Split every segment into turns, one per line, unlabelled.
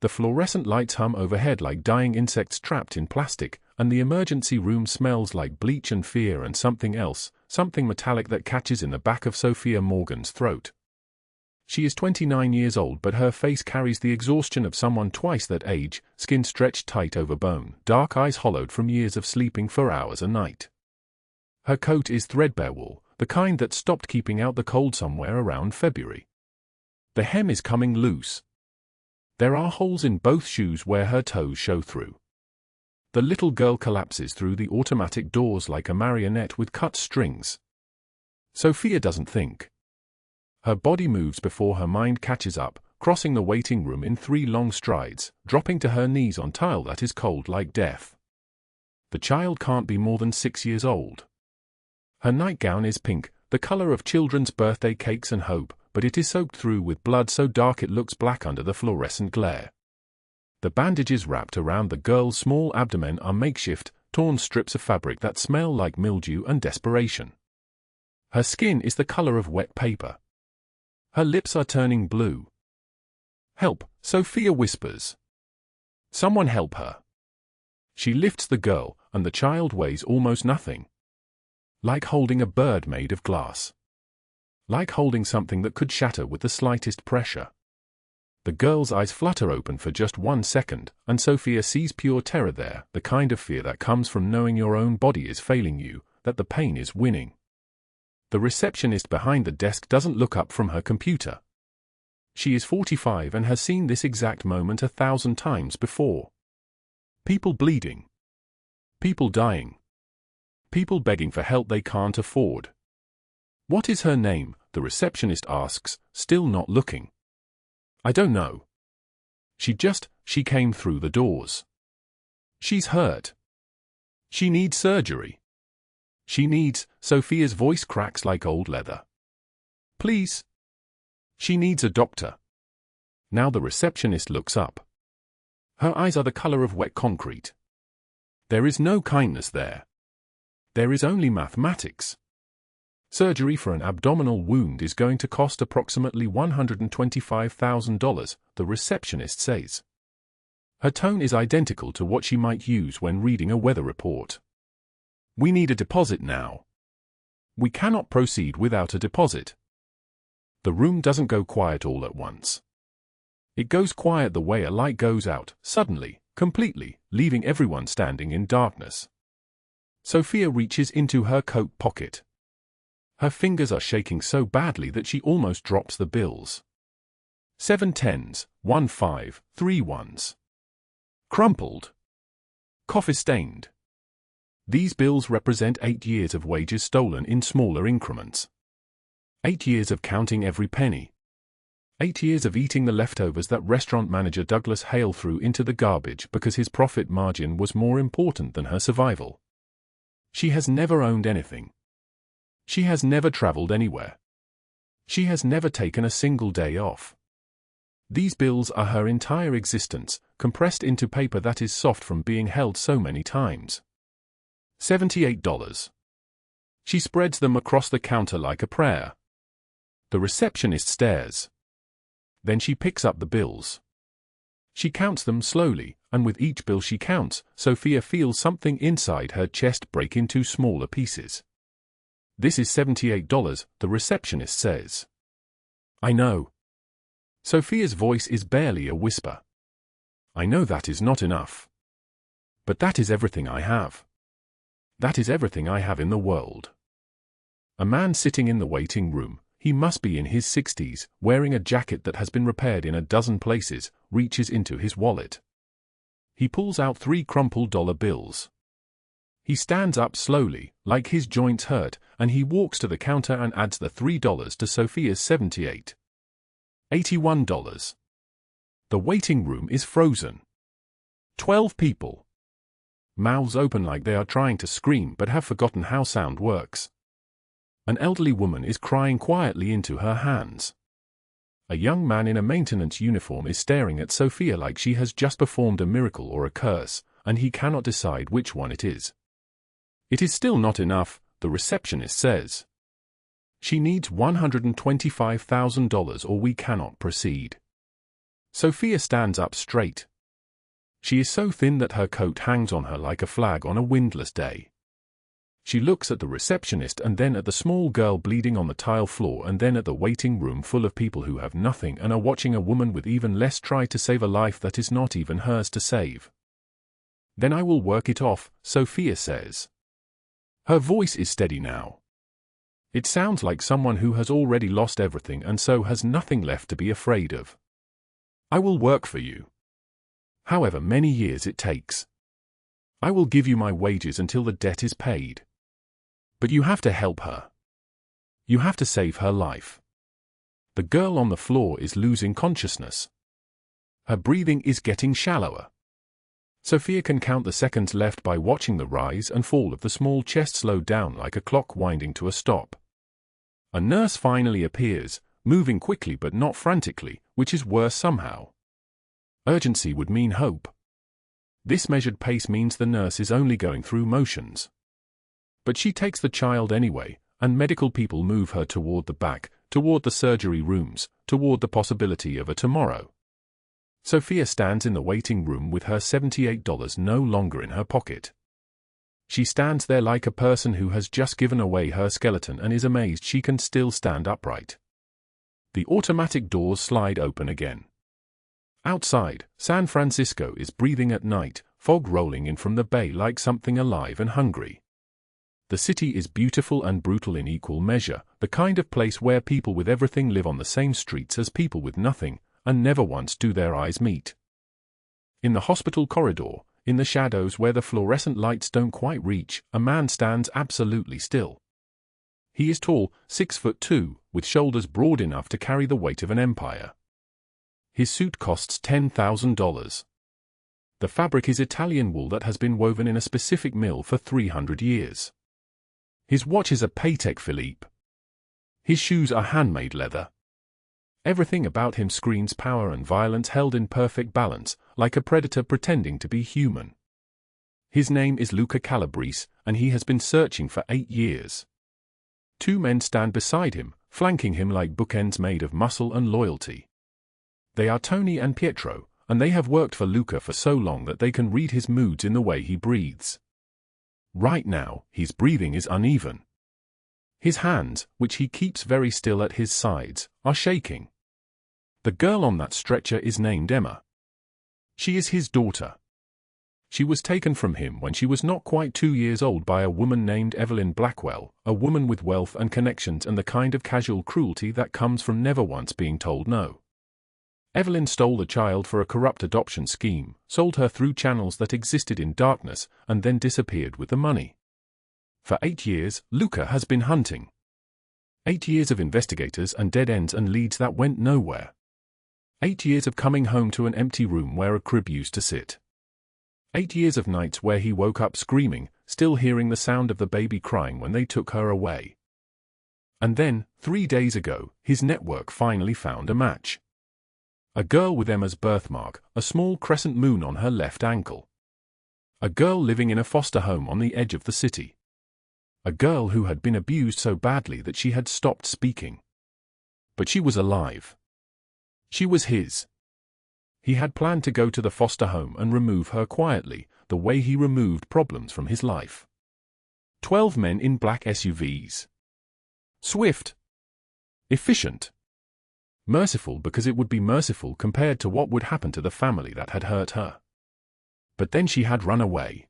The fluorescent lights hum overhead like dying insects trapped in plastic, and the emergency room smells like bleach and fear and something else, something metallic that catches in the back of Sofia Morgan's throat. She is 29 years old, but her face carries the exhaustion of someone twice that age, skin stretched tight over bone, dark eyes hollowed from years of sleeping for hours a night. Her coat is threadbare wool, the kind that stopped keeping out the cold somewhere around February. The hem is coming loose. There are holes in both shoes where her toes show through. The little girl collapses through the automatic doors like a marionette with cut strings. Sofia doesn't think. Her body moves before her mind catches up, crossing the waiting room in 3 long strides, dropping to her knees on tile that is cold like death. The child can't be more than 6 years old. Her nightgown is pink, the color of children's birthday cakes and hope, but it is soaked through with blood so dark it looks black under the fluorescent glare. The bandages wrapped around the girl's small abdomen are makeshift, torn strips of fabric that smell like mildew and desperation. Her skin is the color of wet paper. Her lips are turning blue. "Help," Sofia whispers. "Someone help her." She lifts the girl, and the child weighs almost nothing. Like holding a bird made of glass. Like holding something that could shatter with the slightest pressure. The girl's eyes flutter open for just 1 second, and Sofia sees pure terror there, the kind of fear that comes from knowing your own body is failing you, that the pain is winning. The receptionist behind the desk doesn't look up from her computer. She is 45 and has seen this exact moment 1,000 times before. People bleeding. People dying. People begging for help they can't afford. "What is her name?" the receptionist asks, still not looking. "I don't know. She came through the doors. She's hurt. She needs surgery. Sofia's voice cracks like old leather. "Please. She needs a doctor." Now the receptionist looks up. Her eyes are the color of wet concrete. There is no kindness there. There is only mathematics. Surgery for an abdominal wound is going to cost approximately $125,000, the receptionist says. Her tone is identical to what she might use when reading a weather report. "We need a deposit now. We cannot proceed without a deposit." The room doesn't go quiet all at once. It goes quiet the way a light goes out, suddenly, completely, leaving everyone standing in darkness. Sofia reaches into her coat pocket. Her fingers are shaking so badly that she almost drops the bills. 7 tens, 1 5, 3 ones. Crumpled. Coffee-stained. These bills represent 8 years of wages stolen in smaller increments. 8 years of counting every penny. 8 years of eating the leftovers that restaurant manager Douglas Hale threw into the garbage because his profit margin was more important than her survival. She has never owned anything. She has never traveled anywhere. She has never taken a single day off. These bills are her entire existence, compressed into paper that is soft from being held so many times. $78. She spreads them across the counter like a prayer. The receptionist stares. Then she picks up the bills. She counts them slowly, and with each bill she counts, Sofia feels something inside her chest break into smaller pieces. "This is $78, the receptionist says. "I know." Sofia's voice is barely a whisper. "I know that is not enough. But that is everything I have. That is everything I have in the world." A man sitting in the waiting room, he must be in his 60s, wearing a jacket that has been repaired in a dozen places, reaches into his wallet. He pulls out 3 crumpled dollar bills. He stands up slowly, like his joints hurt, and he walks to the counter and adds the $3 to Sofia's 78. $81. The waiting room is frozen. 12 people. Mouths open like they are trying to scream but have forgotten how sound works. An elderly woman is crying quietly into her hands. A young man in a maintenance uniform is staring at Sofia like she has just performed a miracle or a curse, and he cannot decide which one it is. "It is still not enough," the receptionist says. "She needs $125,000 or we cannot proceed." Sofia stands up straight. She is so thin that her coat hangs on her like a flag on a windless day. She looks at the receptionist and then at the small girl bleeding on the tile floor and then at the waiting room full of people who have nothing and are watching a woman with even less try to save a life that is not even hers to save. "Then I will work it off," Sofia says. Her voice is steady now. It sounds like someone who has already lost everything and so has nothing left to be afraid of. "I will work for you. However many years it takes. I will give you my wages until the debt is paid. But you have to help her. You have to save her life." The girl on the floor is losing consciousness. Her breathing is getting shallower. Sofia can count the seconds left by watching the rise and fall of the small chest slow down like a clock winding to a stop. A nurse finally appears, moving quickly but not frantically, which is worse somehow. Urgency would mean hope. This measured pace means the nurse is only going through motions. But she takes the child anyway, and medical people move her toward the back, toward the surgery rooms, toward the possibility of a tomorrow. Sofia stands in the waiting room with her $78 no longer in her pocket. She stands there like a person who has just given away her skeleton and is amazed she can still stand upright. The automatic doors slide open again. Outside, San Francisco is breathing at night, fog rolling in from the bay like something alive and hungry. The city is beautiful and brutal in equal measure, the kind of place where people with everything live on the same streets as people with nothing, and never once do their eyes meet. In the hospital corridor, in the shadows where the fluorescent lights don't quite reach, a man stands absolutely still. He is tall, 6'2", with shoulders broad enough to carry the weight of an empire. His suit costs $10,000. The fabric is Italian wool that has been woven in a specific mill for 300 years. His watch is a Patek Philippe. His shoes are handmade leather. Everything about him screams power and violence held in perfect balance, like a predator pretending to be human. His name is Luca Calabrese, and he has been searching for 8 years. 2 men stand beside him, flanking him like bookends made of muscle and loyalty. They are Tony and Pietro, and they have worked for Luca for so long that they can read his moods in the way he breathes. Right now, his breathing is uneven. His hands, which he keeps very still at his sides, are shaking. The girl on that stretcher is named Emma. She is his daughter. She was taken from him when she was not quite 2 years old by a woman named Evelyn Blackwell, a woman with wealth and connections and the kind of casual cruelty that comes from never once being told no. Evelyn stole the child for a corrupt adoption scheme, sold her through channels that existed in darkness, and then disappeared with the money. For 8 years, Luca has been hunting. 8 years of investigators and dead ends and leads that went nowhere. 8 years of coming home to an empty room where a crib used to sit. 8 years of nights where he woke up screaming, still hearing the sound of the baby crying when they took her away. And then, 3 days ago, his network finally found a match. A girl with Emma's birthmark, a small crescent moon on her left ankle. A girl living in a foster home on the edge of the city. A girl who had been abused so badly that she had stopped speaking. But she was alive. She was his. He had planned to go to the foster home and remove her quietly, the way he removed problems from his life. 12 men in black SUVs. Swift. Efficient. Merciful because it would be merciful compared to what would happen to the family that had hurt her. But then she had run away.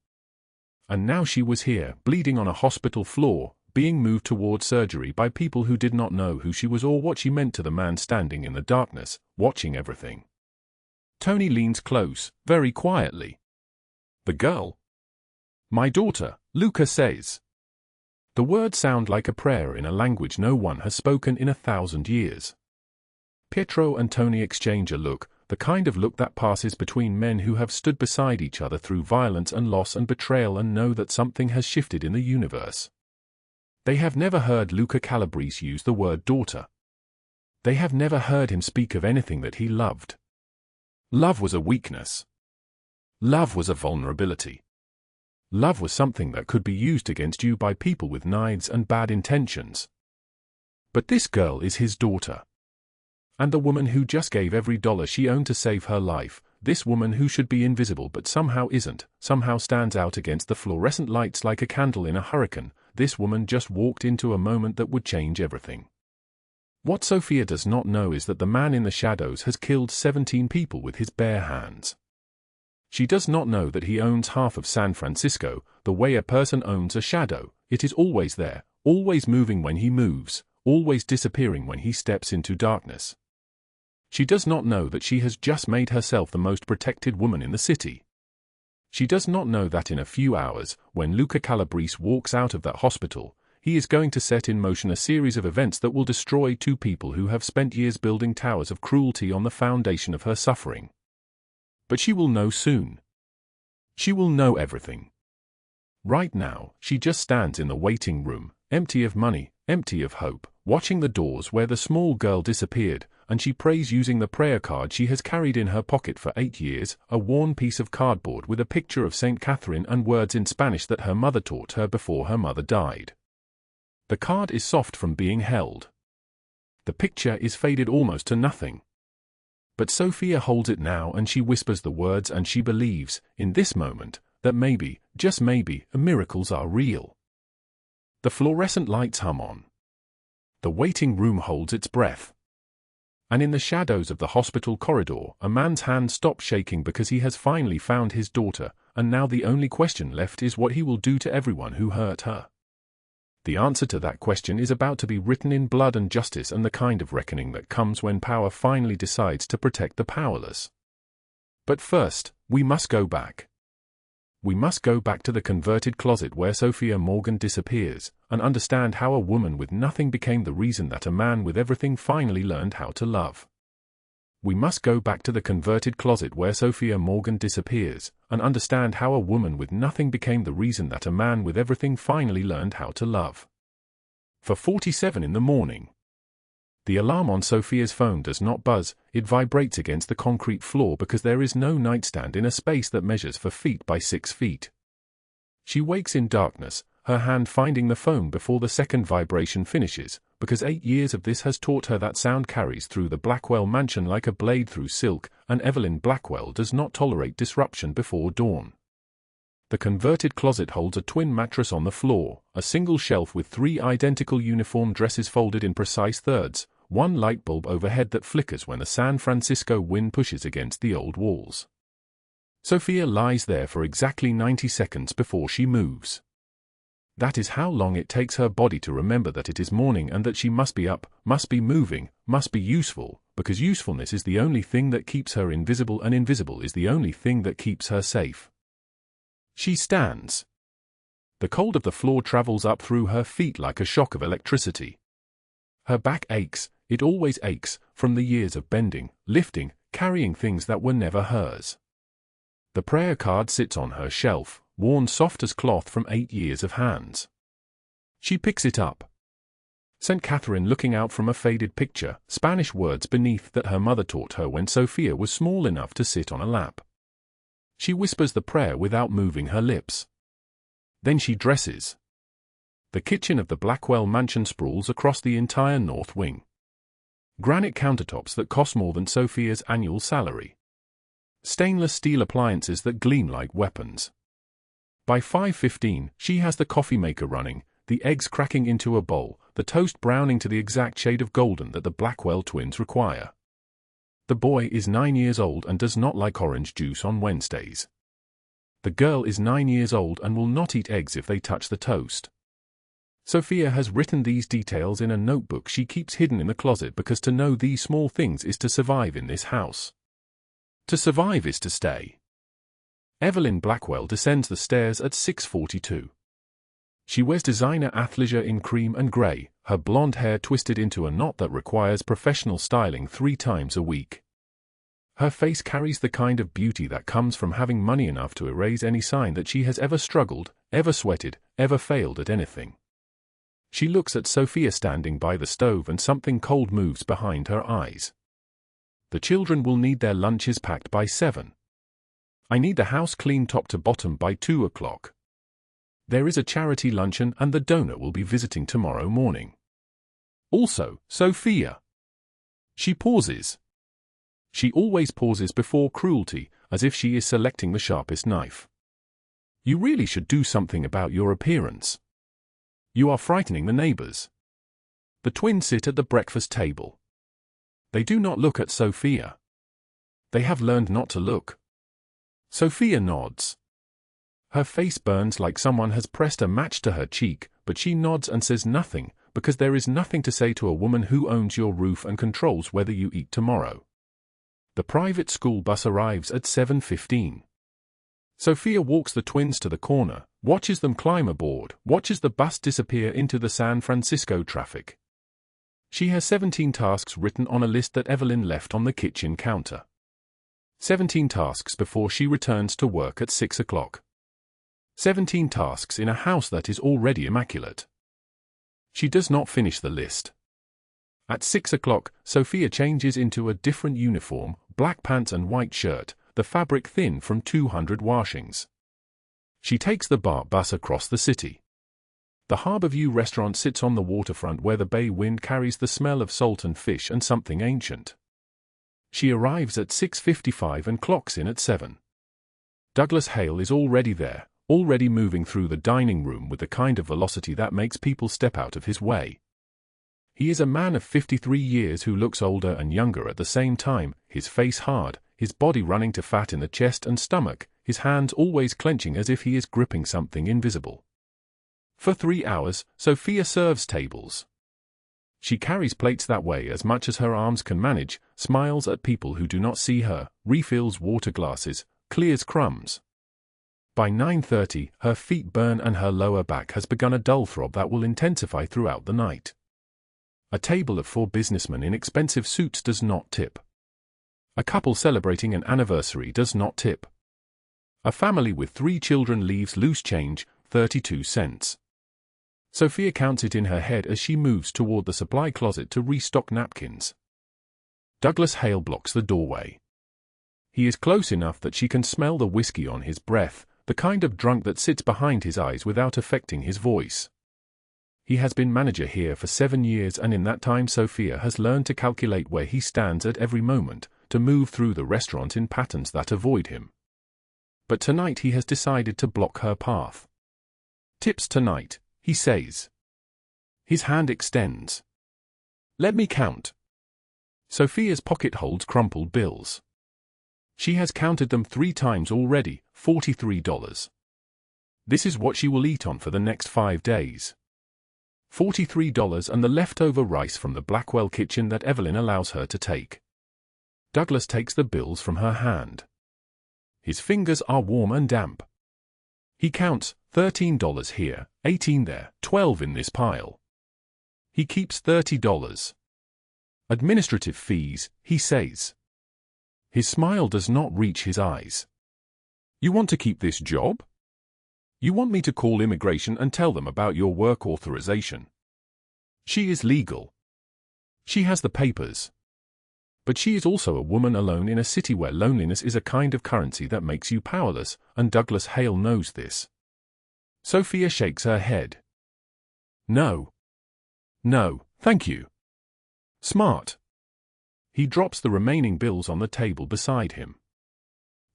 And now she was here, bleeding on a hospital floor, being moved toward surgery by people who did not know who she was or what she meant to the man standing in the darkness, watching everything. Tony leans close, very quietly. "The girl?" "My daughter," Luca says. The words sound like a prayer in a language no one has spoken in 1,000 years. Pietro and Tony exchange a look, the kind of look that passes between men who have stood beside each other through violence and loss and betrayal and know that something has shifted in the universe. They have never heard Luca Calabrese use the word daughter. They have never heard him speak of anything that he loved. Love was a weakness. Love was a vulnerability. Love was something that could be used against you by people with knives and bad intentions. But this girl is his daughter. And the woman who just gave every dollar she owned to save her life, this woman who should be invisible but somehow isn't, somehow stands out against the fluorescent lights like a candle in a hurricane, this woman just walked into a moment that would change everything. What Sofia does not know is that the man in the shadows has killed 17 people with his bare hands. She does not know that he owns half of San Francisco, the way a person owns a shadow. It is always there, always moving when he moves, always disappearing when he steps into darkness. She does not know that she has just made herself the most protected woman in the city. She does not know that in a few hours, when Luca Calabrese walks out of that hospital, he is going to set in motion a series of events that will destroy two people who have spent years building towers of cruelty on the foundation of her suffering. But she will know soon. She will know everything. Right now, she just stands in the waiting room, empty of money, empty of hope, watching the doors where the small girl disappeared, and she prays using the prayer card she has carried in her pocket for 8 years, a worn piece of cardboard with a picture of St. Catherine and words in Spanish that her mother taught her before her mother died. The card is soft from being held. The picture is faded almost to nothing. But Sofia holds it now and she whispers the words and she believes, in this moment, that maybe, just maybe, miracles are real. The fluorescent lights hum on. The waiting room holds its breath. And in the shadows of the hospital corridor, a man's hand stops shaking because he has finally found his daughter, and now the only question left is what he will do to everyone who hurt her. The answer to that question is about to be written in blood and justice and the kind of reckoning that comes when power finally decides to protect the powerless. But first, we must go back. We must go back to the converted closet where Sofia Morgan disappears, and understand how a woman with nothing became the reason that a man with everything finally learned how to love. We must go back to the converted closet where Sofia Morgan disappears, and understand how a woman with nothing became the reason that a man with everything finally learned how to love. 4:47 in the morning. The alarm on Sofia's phone does not buzz, it vibrates against the concrete floor because there is no nightstand in a space that measures 4 feet by 6 feet. She wakes in darkness, her hand finding the phone before the second vibration finishes, because 8 years of this has taught her that sound carries through the Blackwell mansion like a blade through silk, and Evelyn Blackwell does not tolerate disruption before dawn. The converted closet holds a twin mattress on the floor, a single shelf with 3 identical uniform dresses folded in precise thirds, one light bulb overhead that flickers when the San Francisco wind pushes against the old walls. Sofia lies there for exactly 90 seconds before she moves. That is how long it takes her body to remember that it is morning and that she must be up, must be moving, must be useful, because usefulness is the only thing that keeps her invisible and invisible is the only thing that keeps her safe. She stands. The cold of the floor travels up through her feet like a shock of electricity. Her back aches, it always aches, from the years of bending, lifting, carrying things that were never hers. The prayer card sits on her shelf, worn soft as cloth from 8 years of hands. She picks it up. St. Catherine looking out from a faded picture, Spanish words beneath that her mother taught her when Sofia was small enough to sit on a lap. She whispers the prayer without moving her lips. Then she dresses. The kitchen of the Blackwell mansion sprawls across the entire north wing. Granite countertops that cost more than Sofia's annual salary. Stainless steel appliances that gleam like weapons. By 5:15, she has the coffee maker running, the eggs cracking into a bowl, the toast browning to the exact shade of golden that the Blackwell twins require. The boy is 9 years old and does not like orange juice on Wednesdays. The girl is 9 years old and will not eat eggs if they touch the toast. Sofia has written these details in a notebook she keeps hidden in the closet because to know these small things is to survive in this house. To survive is to stay. Evelyn Blackwell descends the stairs at 6:42. She wears designer athleisure in cream and grey, her blonde hair twisted into a knot that requires professional styling 3 times a week. Her face carries the kind of beauty that comes from having money enough to erase any sign that she has ever struggled, ever sweated, ever failed at anything. She looks at Sofia standing by the stove and something cold moves behind her eyes. The children will need their lunches packed by 7. I need the house clean top to bottom by 2 o'clock. There is a charity luncheon and the donor will be visiting tomorrow morning. Also, Sofia. She pauses. She always pauses before cruelty, as if she is selecting the sharpest knife. You really should do something about your appearance. You are frightening the neighbors. The twins sit at the breakfast table. They do not look at Sofia. They have learned not to look. Sofia nods. Her face burns like someone has pressed a match to her cheek, but she nods and says nothing, because there is nothing to say to a woman who owns your roof and controls whether you eat tomorrow. The private school bus arrives at 7:15. Sofia walks the twins to the corner, watches them climb aboard, watches the bus disappear into the San Francisco traffic. She has 17 tasks written on a list that Evelyn left on the kitchen counter. 17 tasks before she returns to work at 6 o'clock. 17 tasks in a house that is already immaculate. She does not finish the list. At 6 o'clock, Sofia changes into a different uniform, black pants and white shirt, the fabric thin from 200 washings. She takes the BART bus across the city. The Harborview restaurant sits on the waterfront where the bay wind carries the smell of salt and fish and something ancient. She arrives at 6:55 and clocks in at 7. Douglas Hale is already there, already moving through the dining room with the kind of velocity that makes people step out of his way. He is a man of 53 years who looks older and younger at the same time, his face hard, his body running to fat in the chest and stomach, his hands always clenching as if he is gripping something invisible. For 3 hours, Sofia serves tables. She carries plates that weigh as much as her arms can manage, smiles at people who do not see her, refills water glasses, clears crumbs. By 9:30, her feet burn and her lower back has begun a dull throb that will intensify throughout the night. A table of 4 businessmen in expensive suits does not tip. A couple celebrating an anniversary does not tip. A family with 3 children leaves loose change, 32 cents. Sofia counts it in her head as she moves toward the supply closet to restock napkins. Douglas Hale blocks the doorway. He is close enough that she can smell the whiskey on his breath, the kind of drunk that sits behind his eyes without affecting his voice. He has been manager here for 7 years, and in that time Sofia has learned to calculate where he stands at every moment, to move through the restaurant in patterns that avoid him. But tonight he has decided to block her path. "Tips tonight," he says. His hand extends. "Let me count." Sofia's pocket holds crumpled bills. She has counted them 3 times already, $43. This is what she will eat on for the next 5 days. $43 and the leftover rice from the Blackwell kitchen that Evelyn allows her to take. Douglas takes the bills from her hand. His fingers are warm and damp. He counts $13 here, 18 there, 12 in this pile. He keeps $30. Administrative fees, he says. His smile does not reach his eyes. "You want to keep this job? You want me to call immigration and tell them about your work authorization?" She is legal. She has the papers. But she is also a woman alone in a city where loneliness is a kind of currency that makes you powerless, and Douglas Hale knows this. Sofia shakes her head. "No. No, thank you." "Smart." He drops the remaining bills on the table beside him.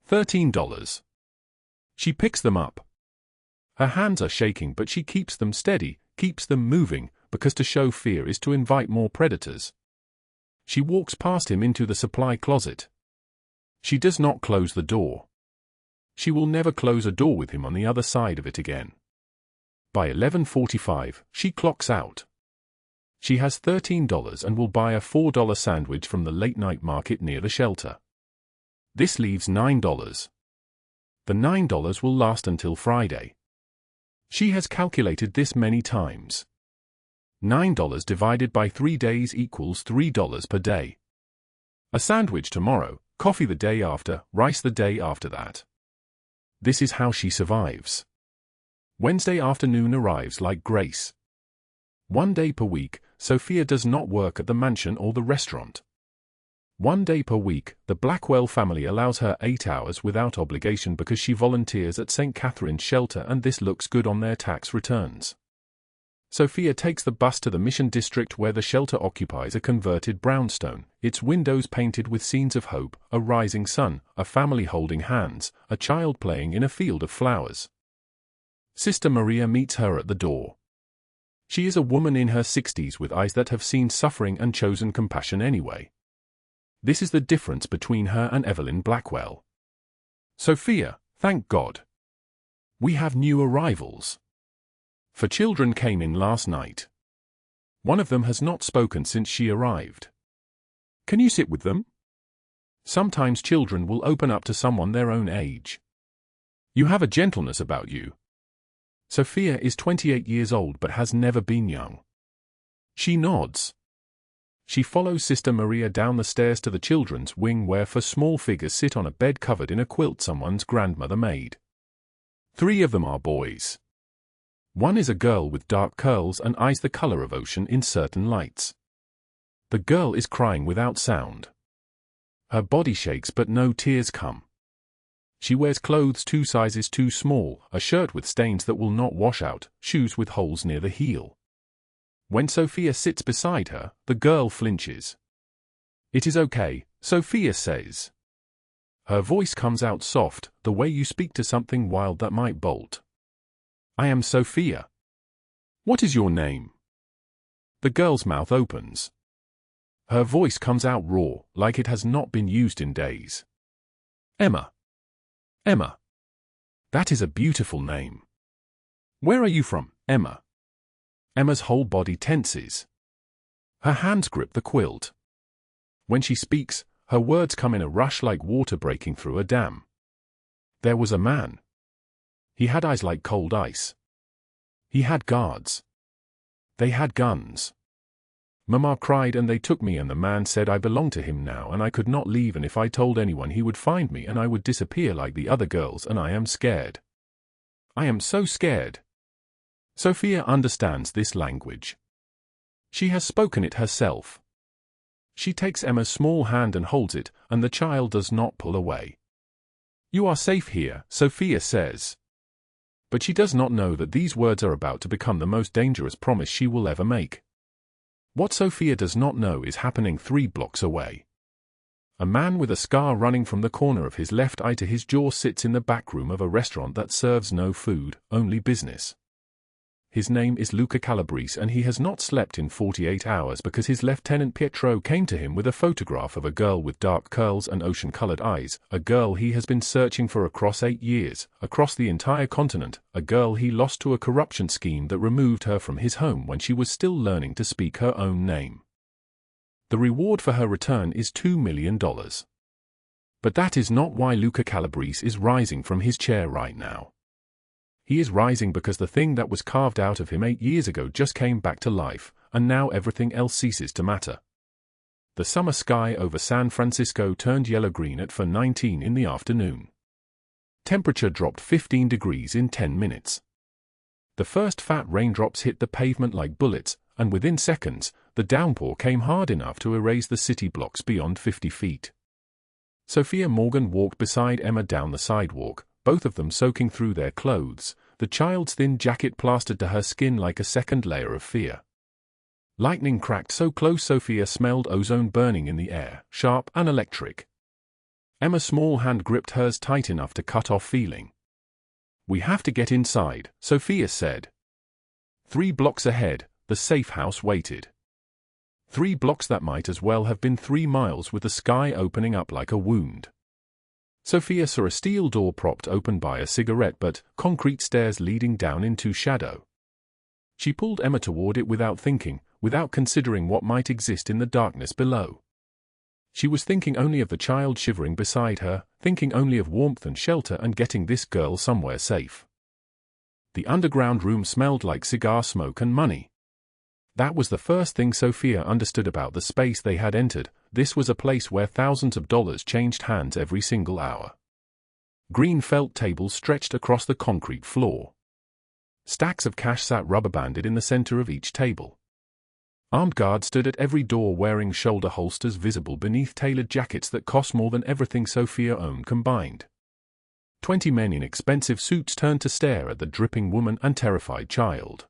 $13. She picks them up. Her hands are shaking, but she keeps them steady, keeps them moving, because to show fear is to invite more predators. She walks past him into the supply closet. She does not close the door. She will never close a door with him on the other side of it again. By 11:45, she clocks out. She has $13 and will buy a $4 sandwich from the late-night market near the shelter. This leaves $9. The $9 will last until Friday. She has calculated this many times. $9 divided by 3 days equals $3 per day. A sandwich tomorrow, coffee the day after, rice the day after that. This is how she survives. Wednesday afternoon arrives like grace. 1 day per week, Sofia does not work at the mansion or the restaurant. 1 day per week, the Blackwell family allows her 8 hours without obligation because she volunteers at St. Catherine's shelter, and this looks good on their tax returns. Sofia takes the bus to the Mission District where the shelter occupies a converted brownstone, its windows painted with scenes of hope, a rising sun, a family holding hands, a child playing in a field of flowers. Sister Maria meets her at the door. She is a woman in her 60s with eyes that have seen suffering and chosen compassion anyway. This is the difference between her and Evelyn Blackwell. Sofia, thank God. We have new arrivals. 4 children came in last night. One of them has not spoken since she arrived. Can you sit with them? Sometimes children will open up to someone their own age. You have a gentleness about you. Sofia is 28 years old but has never been young. She nods. She follows Sister Maria down the stairs to the children's wing where 4 small figures sit on a bed covered in a quilt someone's grandmother made. 3 of them are boys. One is a girl with dark curls and eyes the color of ocean in certain lights. The girl is crying without sound. Her body shakes but no tears come. She wears clothes 2 sizes too small, a shirt with stains that will not wash out, shoes with holes near the heel. When Sofia sits beside her, the girl flinches. It is okay, Sofia says. Her voice comes out soft, the way you speak to something wild that might bolt. I am Sofia. What is your name? The girl's mouth opens. Her voice comes out raw, like it has not been used in days. Emma. Emma. That is a beautiful name. Where are you from, Emma? Emma's whole body tenses. Her hands grip the quilt. When she speaks, her words come in a rush like water breaking through a dam. There was a man. He had eyes like cold ice. He had guards. They had guns. Mama cried and they took me and the man said I belonged to him now and I could not leave and if I told anyone he would find me and I would disappear like the other girls and I am scared. I am so scared. Sofia understands this language. She has spoken it herself. She takes Emma's small hand and holds it, and the child does not pull away. You are safe here, Sofia says. But she does not know that these words are about to become the most dangerous promise she will ever make. What Sofia does not know is happening 3 blocks away. A man with a scar running from the corner of his left eye to his jaw sits in the back room of a restaurant that serves no food, only business. His name is Luca and he has not slept in 48 hours because his lieutenant Pietro came to him with a photograph of a girl with dark curls and ocean-colored eyes, a girl he has been searching for across 8 years, across the entire continent, a girl he lost to a corruption scheme that removed her from his home when she was still learning to speak her own name. The reward for her return is $2 million. But that is not why Luca is rising from his chair right now. He is rising because the thing that was carved out of him 8 years ago just came back to life, and now everything else ceases to matter. The summer sky over San Francisco turned yellow-green at 4:19 in the afternoon. Temperature dropped 15 degrees in 10 minutes. The first fat raindrops hit the pavement like bullets, and within seconds, the downpour came hard enough to erase the city blocks beyond 50 feet. Sofia Morgan walked beside Emma down the sidewalk, both of them soaking through their clothes, the child's thin jacket plastered to her skin like a second layer of fear. Lightning cracked so close Sofia smelled ozone burning in the air, sharp and electric. Emma's small hand gripped hers tight enough to cut off feeling. We have to get inside, Sofia said. 3 blocks ahead, the safe house waited. 3 blocks that might as well have been 3 miles with the sky opening up like a wound. Sofia saw a steel door propped open by a cigarette but concrete stairs leading down into shadow. She pulled Emma toward it without thinking, without considering what might exist in the darkness below. She was thinking only of the child shivering beside her, thinking only of warmth and shelter and getting this girl somewhere safe. The underground room smelled like cigar smoke and money. That was the first thing Sofia understood about the space they had entered. This was a place where thousands of dollars changed hands every single hour. Green felt tables stretched across the concrete floor. Stacks of cash sat rubber-banded in the center of each table. Armed guards stood at every door wearing shoulder holsters visible beneath tailored jackets that cost more than everything Sofia owned combined. 20 men in expensive suits turned to stare at the dripping woman and terrified child.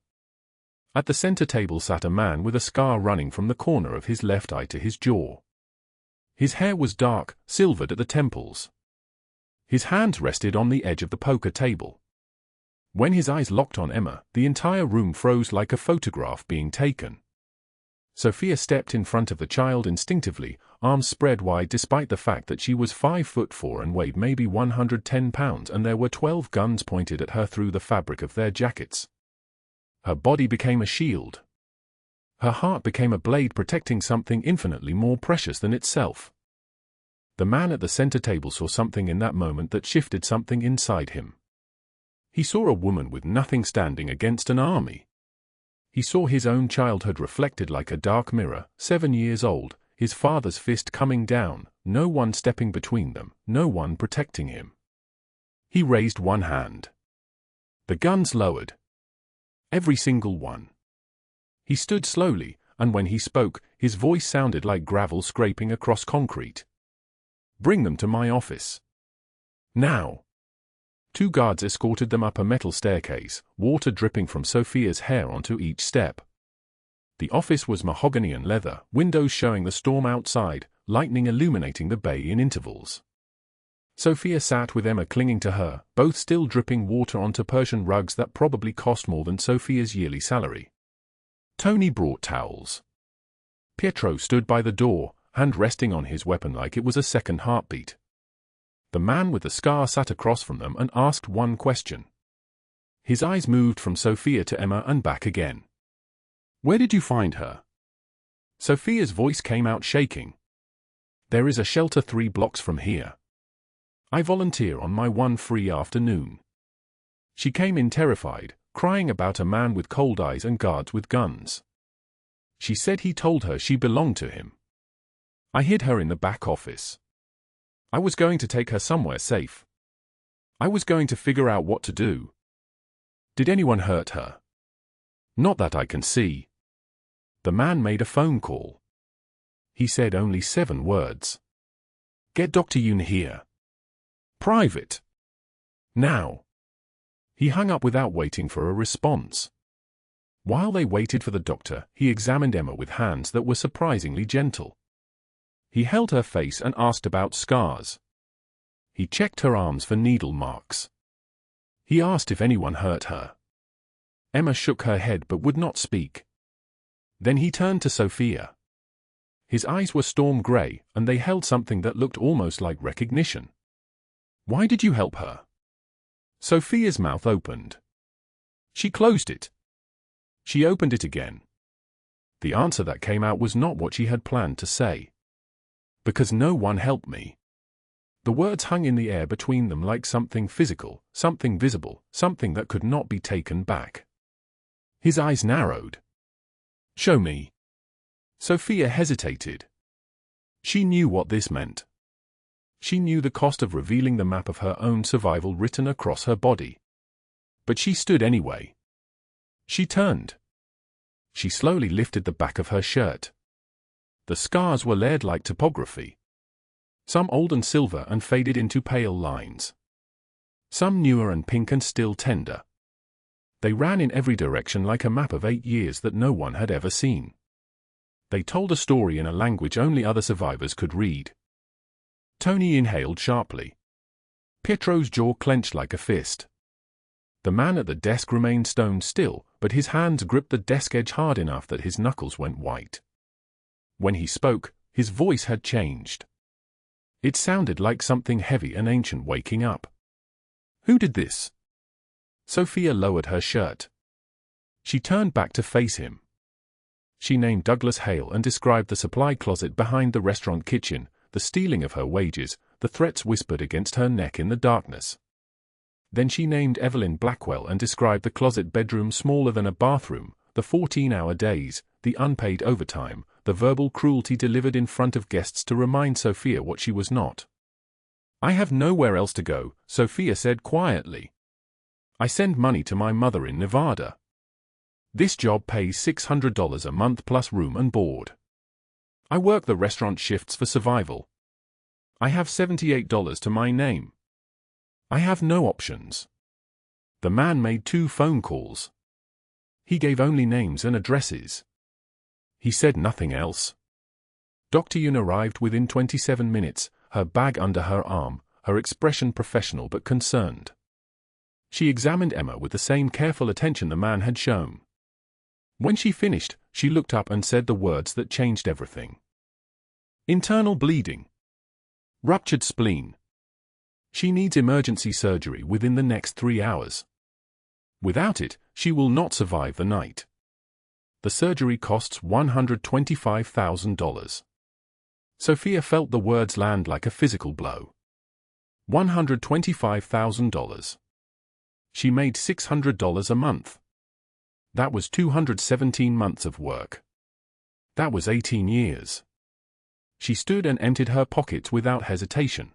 At the center table sat a man with a scar running from the corner of his left eye to his jaw. His hair was dark, silvered at the temples. His hands rested on the edge of the poker table. When his eyes locked on Emma, the entire room froze like a photograph being taken. Sofia stepped in front of the child instinctively, arms spread wide despite the fact that she was 5'4" and weighed maybe 110 pounds, and there were 12 guns pointed at her through the fabric of their jackets. Her body became a shield. Her heart became a blade protecting something infinitely more precious than itself. The man at the center table saw something in that moment that shifted something inside him. He saw a woman with nothing standing against an army. He saw his own childhood reflected like a dark mirror, 7 years old, his father's fist coming down, no one stepping between them, no one protecting him. He raised one hand. The guns lowered. Every single one. He stood slowly, and when he spoke, his voice sounded like gravel scraping across concrete. "Bring them to my office. Now." 2 guards escorted them up a metal staircase, water dripping from Sofia's hair onto each step. The office was mahogany and leather, windows showing the storm outside, lightning illuminating the bay in intervals. Sofia sat with Emma clinging to her, both still dripping water onto Persian rugs that probably cost more than Sofia's yearly salary. Tony brought towels. Pietro stood by the door, hand resting on his weapon like it was a second heartbeat. The man with the scar sat across from them and asked one question. His eyes moved from Sofia to Emma and back again. "Where did you find her?" Sofia's voice came out shaking. "There is a shelter 3 blocks from here. I volunteer on my one free afternoon." She came in terrified, crying about a man with cold eyes and guards with guns. She said he told her she belonged to him. "I hid her in the back office. I was going to take her somewhere safe. I was going to figure out what to do." "Did anyone hurt her?" "Not that I can see." The man made a phone call. He said only 7 words. "Get Dr. Yoon here. Private. Now." He hung up without waiting for a response. While they waited for the doctor, he examined Emma with hands that were surprisingly gentle. He held her face and asked about scars. He checked her arms for needle marks. He asked if anyone hurt her. Emma shook her head but would not speak. Then he turned to Sofia. His eyes were storm gray, and they held something that looked almost like recognition. "Why did you help her?" Sofia's mouth opened. She closed it. She opened it again. The answer that came out was not what she had planned to say. "Because no one helped me." The words hung in the air between them like something physical, something visible, something that could not be taken back. His eyes narrowed. "Show me." Sofia hesitated. She knew what this meant. She knew the cost of revealing the map of her own survival written across her body. But she stood anyway. She turned. She slowly lifted the back of her shirt. The scars were layered like topography. Some old and silver and faded into pale lines. Some newer and pink and still tender. They ran in every direction like a map of 8 years that no one had ever seen. They told a story in a language only other survivors could read. Tony inhaled sharply. Pietro's jaw clenched like a fist. The man at the desk remained stone still, but his hands gripped the desk edge hard enough that his knuckles went white. When he spoke, his voice had changed. It sounded like something heavy and ancient waking up. "Who did this?" Sofia lowered her shirt. She turned back to face him. She named Douglas Hale and described the supply closet behind the restaurant kitchen, the stealing of her wages, the threats whispered against her neck in the darkness. Then she named Evelyn Blackwell and described the closet bedroom smaller than a bathroom, the 14-hour days, the unpaid overtime, the verbal cruelty delivered in front of guests to remind Sofia what she was not. "I have nowhere else to go," Sofia said quietly. "I send money to my mother in Nevada. This job pays $600 a month plus room and board. I work the restaurant shifts for survival. I have $78 to my name. I have no options." The man made 2 phone calls. He gave only names and addresses. He said nothing else. Dr. Yun arrived within 27 minutes, her bag under her arm, her expression professional but concerned. She examined Emma with the same careful attention the man had shown. When she finished, she looked up and said the words that changed everything. Internal bleeding. Ruptured spleen. She needs emergency surgery within the next 3 hours. Without it, she will not survive the night. The surgery costs $125,000. Sofia felt the words land like a physical blow. $125,000. She made $600 a month. That was 217 months of work. That was 18 years. She stood and emptied her pockets without hesitation.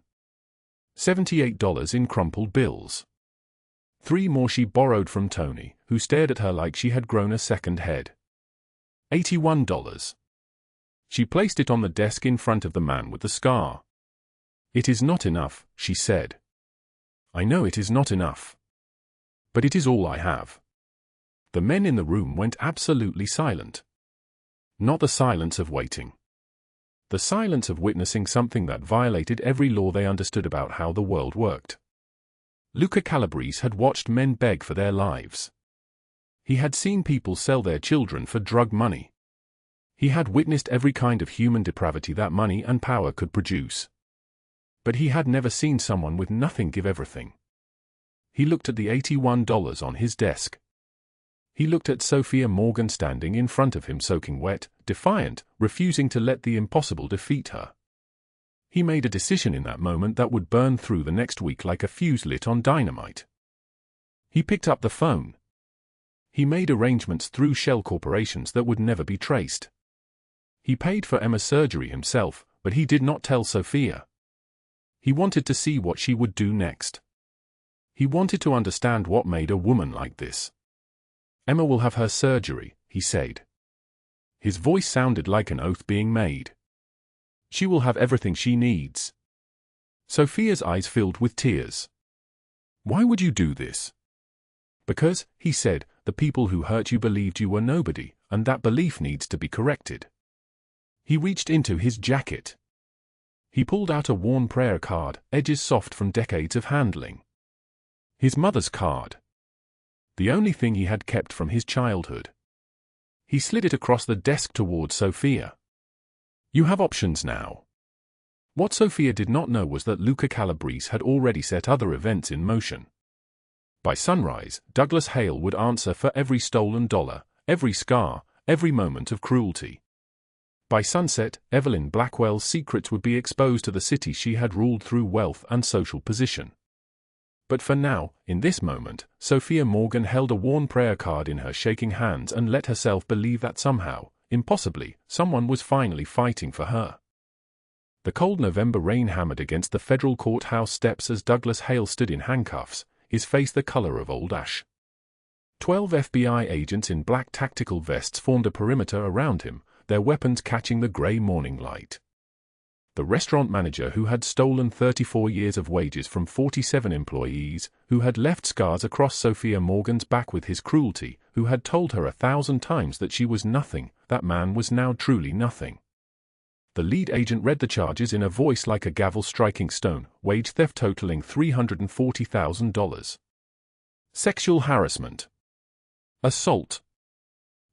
$78 in crumpled bills. 3 more she borrowed from Tony, who stared at her like she had grown a second head. $81. She placed it on the desk in front of the man with the scar. It is not enough, she said. I know it is not enough. But it is all I have. The men in the room went absolutely silent. Not the silence of waiting. The silence of witnessing something that violated every law they understood about how the world worked. Luca Calabrese had watched men beg for their lives. He had seen people sell their children for drug money. He had witnessed every kind of human depravity that money and power could produce. But he had never seen someone with nothing give everything. He looked at the $81 on his desk. He looked at Sofia Morgan standing in front of him soaking wet, defiant, refusing to let the impossible defeat her. He made a decision in that moment that would burn through the next week like a fuse lit on dynamite. He picked up the phone. He made arrangements through shell corporations that would never be traced. He paid for Emma's surgery himself, but he did not tell Sofia. He wanted to see what she would do next. He wanted to understand what made a woman like this. Emma will have her surgery, he said. His voice sounded like an oath being made. She will have everything she needs. Sofia's eyes filled with tears. Why would you do this? Because, he said, the people who hurt you believed you were nobody, and that belief needs to be corrected. He reached into his jacket. He pulled out a worn prayer card, edges soft from decades of handling. His mother's card. The only thing he had kept from his childhood. He slid it across the desk towards Sofia. You have options now. What Sofia did not know was that Luca Calabrese had already set other events in motion. By sunrise, Douglas Hale would answer for every stolen dollar, every scar, every moment of cruelty. By sunset, Evelyn Blackwell's secrets would be exposed to the city she had ruled through wealth and social position. But for now, in this moment, Sofia Morgan held a worn prayer card in her shaking hands and let herself believe that somehow, impossibly, someone was finally fighting for her. The cold November rain hammered against the federal courthouse steps as Douglas Hale stood in handcuffs, his face the color of old ash. 12 FBI agents in black tactical vests formed a perimeter around him, their weapons catching the gray morning light. The restaurant manager who had stolen 34 years of wages from 47 employees, who had left scars across Sofia Morgan's back with his cruelty, who had told her 1,000 times that she was nothing, that man was now truly nothing. The lead agent read the charges in a voice like a gavel striking stone, wage theft totaling $340,000. Sexual harassment. Assault.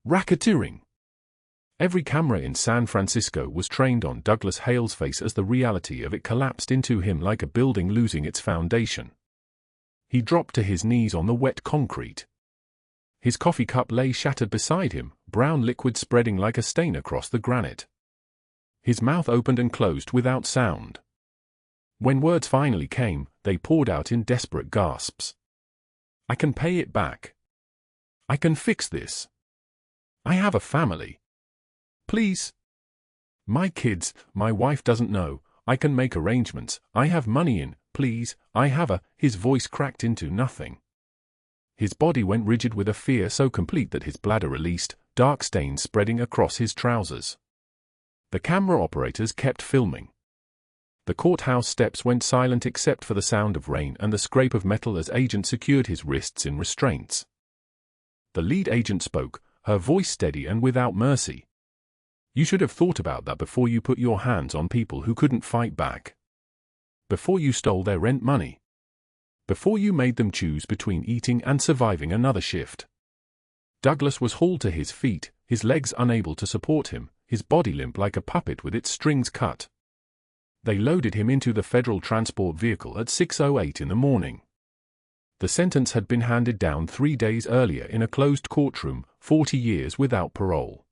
Racketeering. Every camera in San Francisco was trained on Douglas Hale's face as the reality of it collapsed into him like a building losing its foundation. He dropped to his knees on the wet concrete. His coffee cup lay shattered beside him, brown liquid spreading like a stain across the granite. His mouth opened and closed without sound. When words finally came, they poured out in desperate gasps. I can pay it back. I can fix this. I have a family. Please. My kids, my wife doesn't know, I can make arrangements, I have money in, please, I have a, his voice cracked into nothing. His body went rigid with a fear so complete that his bladder released, dark stains spreading across his trousers. The camera operators kept filming. The courthouse steps went silent except for the sound of rain and the scrape of metal as agents secured his wrists in restraints. The lead agent spoke, her voice steady and without mercy. You should have thought about that before you put your hands on people who couldn't fight back. Before you stole their rent money. Before you made them choose between eating and surviving another shift. Douglas was hauled to his feet, his legs unable to support him, his body limp like a puppet with its strings cut. They loaded him into the federal transport vehicle at 6:08 in the morning. The sentence had been handed down 3 days earlier in a closed courtroom, 40 years without parole.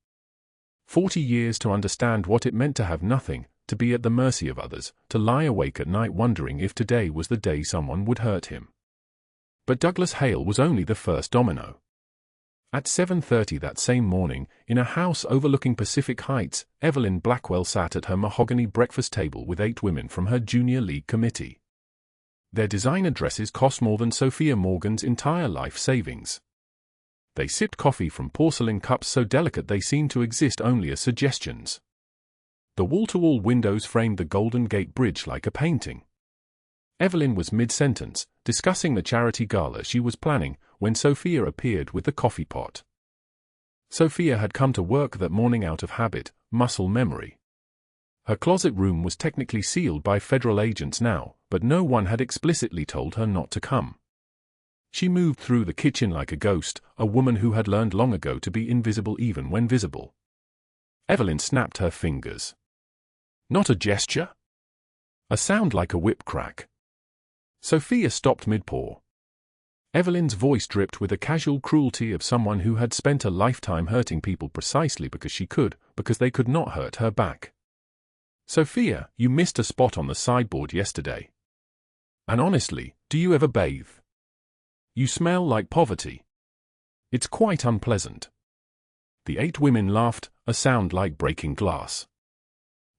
40 years to understand what it meant to have nothing, to be at the mercy of others, to lie awake at night wondering if today was the day someone would hurt him. But Douglas Hale was only the first domino. At 7:30 that same morning, in a house overlooking Pacific Heights, Evelyn Blackwell sat at her mahogany breakfast table with 8 women from her junior league committee. Their designer dresses cost more than Sofia Morgan's entire life savings. They sipped coffee from porcelain cups so delicate they seemed to exist only as suggestions. The wall-to-wall windows framed the Golden Gate Bridge like a painting. Evelyn was mid-sentence, discussing the charity gala she was planning, when Sofia appeared with the coffee pot. Sofia had come to work that morning out of habit, muscle memory. Her closet room was technically sealed by federal agents now, but no one had explicitly told her not to come. She moved through the kitchen like a ghost, a woman who had learned long ago to be invisible even when visible. Evelyn snapped her fingers. Not a gesture? A sound like a whip crack. Sofia stopped mid-pour. Evelyn's voice dripped with the casual cruelty of someone who had spent a lifetime hurting people precisely because she could, because they could not hurt her back. Sofia, you missed a spot on the sideboard yesterday. And honestly, do you ever bathe? You smell like poverty. It's quite unpleasant. The 8 women laughed, a sound like breaking glass.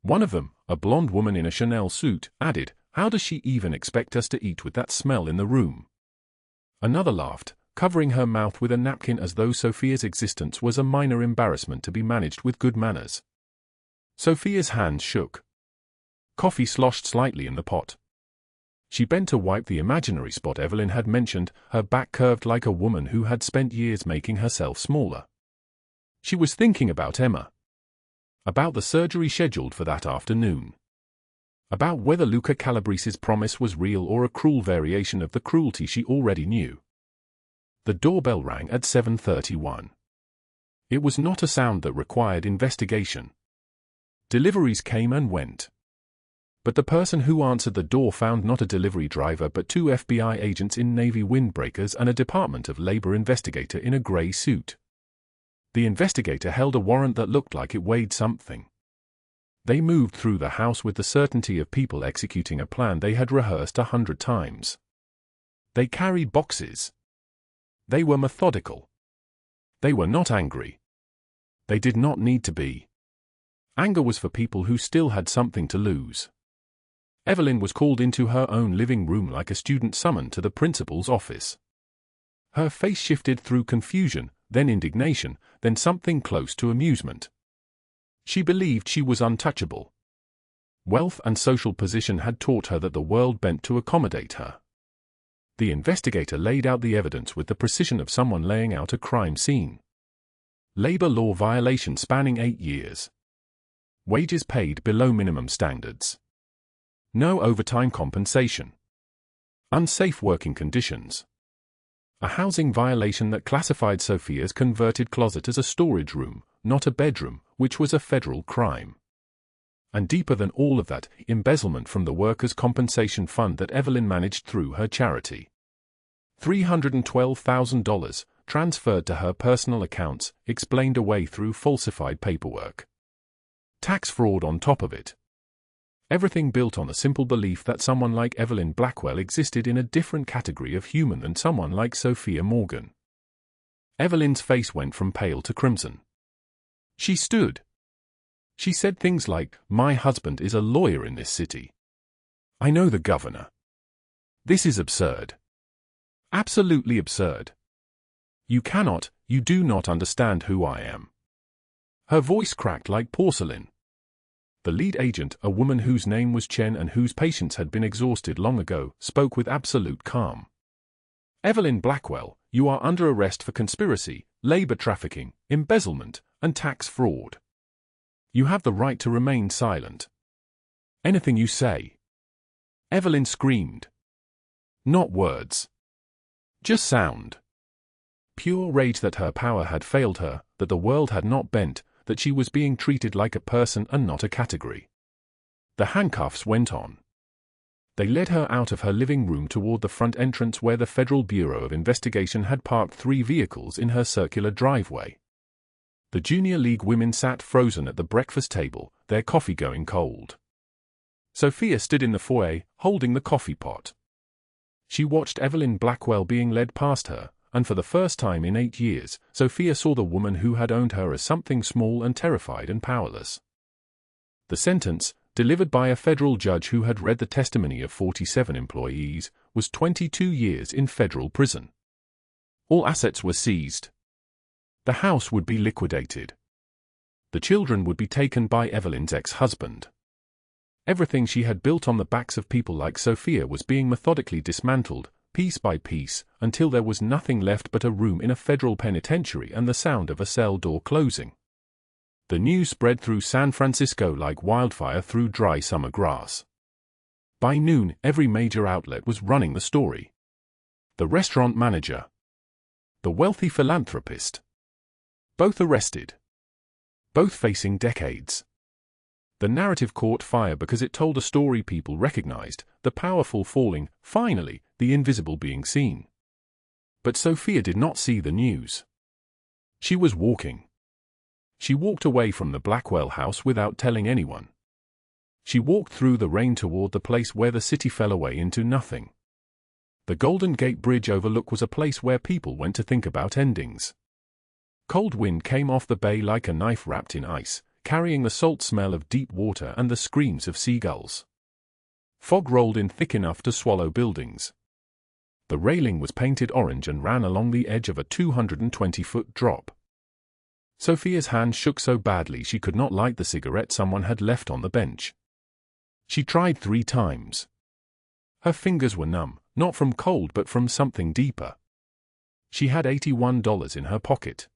One of them, a blonde woman in a Chanel suit, added, "How does she even expect us to eat with that smell in the room?" Another laughed, covering her mouth with a napkin as though Sofia's existence was a minor embarrassment to be managed with good manners. Sofia's hands shook. Coffee sloshed slightly in the pot. She bent to wipe the imaginary spot Evelyn had mentioned, her back curved like a woman who had spent years making herself smaller. She was thinking about Emma. About the surgery scheduled for that afternoon. About whether Luca Calabrese's promise was real or a cruel variation of the cruelty she already knew. The doorbell rang at 7:31. It was not a sound that required investigation. Deliveries came and went. But the person who answered the door found not a delivery driver but 2 FBI agents in Navy windbreakers and a Department of Labor investigator in a gray suit. The investigator held a warrant that looked like it weighed something. They moved through the house with the certainty of people executing a plan they had rehearsed 100 times. They carried boxes. They were methodical. They were not angry. They did not need to be. Anger was for people who still had something to lose. Evelyn was called into her own living room like a student summoned to the principal's office. Her face shifted through confusion, then indignation, then something close to amusement. She believed she was untouchable. Wealth and social position had taught her that the world bent to accommodate her. The investigator laid out the evidence with the precision of someone laying out a crime scene. Labor law violation spanning 8 years. Wages paid below minimum standards. No overtime compensation. Unsafe working conditions. A housing violation that classified Sofia's converted closet as a storage room, not a bedroom, which was a federal crime. And deeper than all of that, embezzlement from the workers' compensation fund that Evelyn managed through her charity. $312,000, transferred to her personal accounts, explained away through falsified paperwork. Tax fraud on top of it. Everything built on the simple belief that someone like Evelyn Blackwell existed in a different category of human than someone like Sofia Morgan. Evelyn's face went from pale to crimson. She stood. She said things like, "My husband is a lawyer in this city. I know the governor. This is absurd. Absolutely absurd. You do not understand who I am." Her voice cracked like porcelain. The lead agent, a woman whose name was Chen and whose patience had been exhausted long ago, spoke with absolute calm. "Evelyn Blackwell, you are under arrest for conspiracy, labor trafficking, embezzlement, and tax fraud. You have the right to remain silent. Anything you say. Evelyn screamed. Not words. Just sound. Pure rage that her power had failed her, that the world had not bent, that she was being treated like a person and not a category. The handcuffs went on. They led her out of her living room toward the front entrance where the Federal Bureau of Investigation had parked 3 vehicles in her circular driveway. The Junior League women sat frozen at the breakfast table, their coffee going cold. Sofia stood in the foyer, holding the coffee pot. She watched Evelyn Blackwell being led past her, and for the first time in 8 years, Sofia saw the woman who had owned her as something small and terrified and powerless. The sentence, delivered by a federal judge who had read the testimony of 47 employees, was 22 years in federal prison. All assets were seized. The house would be liquidated. The children would be taken by Evelyn's ex-husband. Everything she had built on the backs of people like Sofia was being methodically dismantled, piece by piece, until there was nothing left but a room in a federal penitentiary and the sound of a cell door closing. The news spread through San Francisco like wildfire through dry summer grass. By noon, every major outlet was running the story. The restaurant manager. The wealthy philanthropist. Both arrested. Both facing decades. The narrative caught fire because it told a story people recognized, the powerful falling, finally, the invisible being seen. But Sofia did not see the news. She was walking. She walked away from the Blackwell house without telling anyone. She walked through the rain toward the place where the city fell away into nothing. The Golden Gate Bridge overlook was a place where people went to think about endings. Cold wind came off the bay like a knife wrapped in ice, carrying the salt smell of deep water and the screams of seagulls. Fog rolled in thick enough to swallow buildings. The railing was painted orange and ran along the edge of a 220-foot drop. Sofia's hand shook so badly she could not light the cigarette someone had left on the bench. She tried 3 times. Her fingers were numb, not from cold but from something deeper. She had $81 in her pocket.